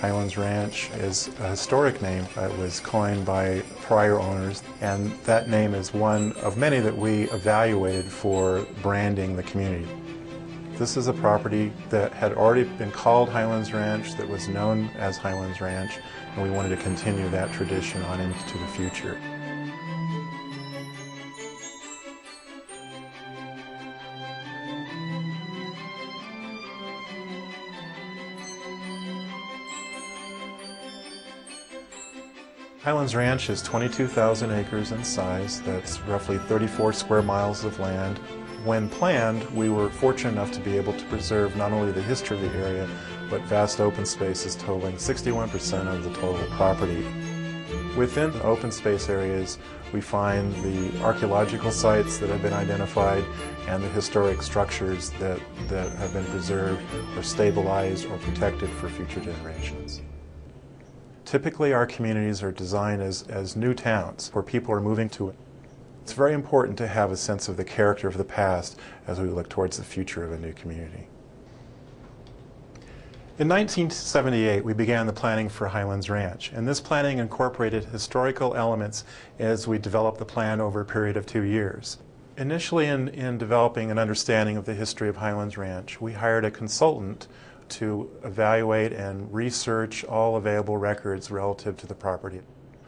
Highlands Ranch is a historic name. It was coined by prior owners, and that name is one of many that we evaluated for branding the community. This is a property that had already been called Highlands Ranch, that was known as Highlands Ranch, and we wanted to continue that tradition on into the future. Highlands Ranch is 22,000 acres in size. That's roughly 34 square miles of land. When planned, we were fortunate enough to be able to preserve not only the history of the area, but vast open spaces totaling 61% of the total property. Within the open space areas, we find the archaeological sites that have been identified and the historic structures that have been preserved or stabilized or protected for future generations. Typically, our communities are designed as new towns where people are moving to it. It's very important to have a sense of the character of the past as we look towards the future of a new community. In 1978, we began the planning for Highlands Ranch, and this planning incorporated historical elements as we developed the plan over a period of 2 years. Initially, in developing an understanding of the history of Highlands Ranch, we hired a consultant to evaluate and research all available records relative to the property.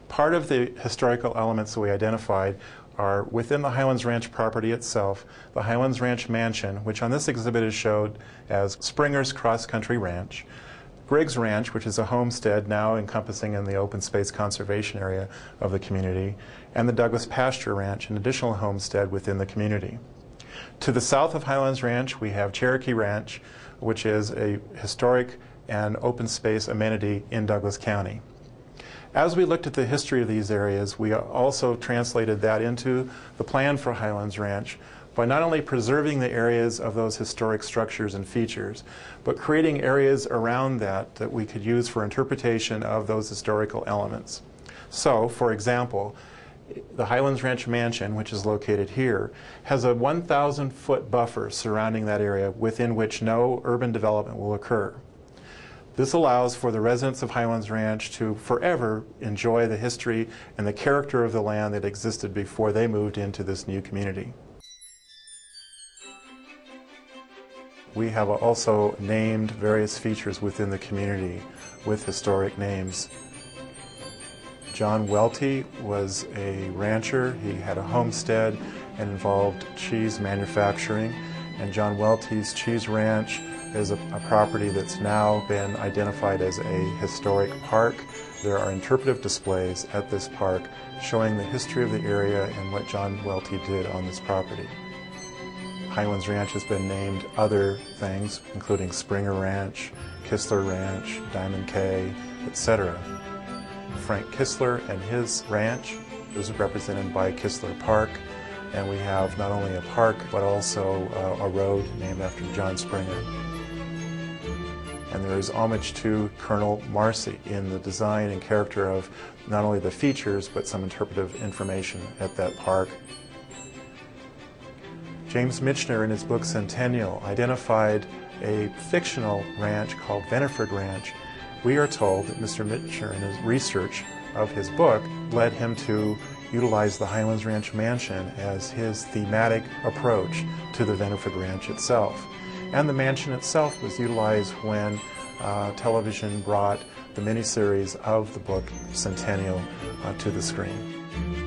Part of the historical elements that we identified are within the Highlands Ranch property itself, the Highlands Ranch Mansion, which on this exhibit is showed as Springer's Cross Country Ranch, Griggs Ranch, which is a homestead now encompassing in the open space conservation area of the community, and the Douglas Pasture Ranch, an additional homestead within the community. To the south of Highlands Ranch, we have Cherokee Ranch, which is a historic and open space amenity in Douglas County. As we looked at the history of these areas, we also translated that into the plan for Highlands Ranch by not only preserving the areas of those historic structures and features, but creating areas around that we could use for interpretation of those historical elements. So, for example, the Highlands Ranch Mansion, which is located here, has a 1,000-foot buffer surrounding that area within which no urban development will occur. This allows for the residents of Highlands Ranch to forever enjoy the history and the character of the land that existed before they moved into this new community. We have also named various features within the community with historic names. John Welty was a rancher. He had a homestead and involved cheese manufacturing. And John Welty's Cheese Ranch is a property that's now been identified as a historic park. There are interpretive displays at this park showing the history of the area and what John Welty did on this property. Highlands Ranch has been named other things, including Springer Ranch, Kistler Ranch, Diamond K, etc. Frank Kistler and his ranch is represented by Kistler Park, and we have not only a park but also a road named after John Springer. And there is homage to Colonel Marcy in the design and character of not only the features but some interpretive information at that park. James Michener in his book Centennial identified a fictional ranch called Veniford Ranch. We are told that Mr. Michener, in his research of his book, led him to utilize the Highlands Ranch Mansion as his thematic approach to the Veniford Ranch itself. And the mansion itself was utilized when television brought the miniseries of the book Centennial to the screen.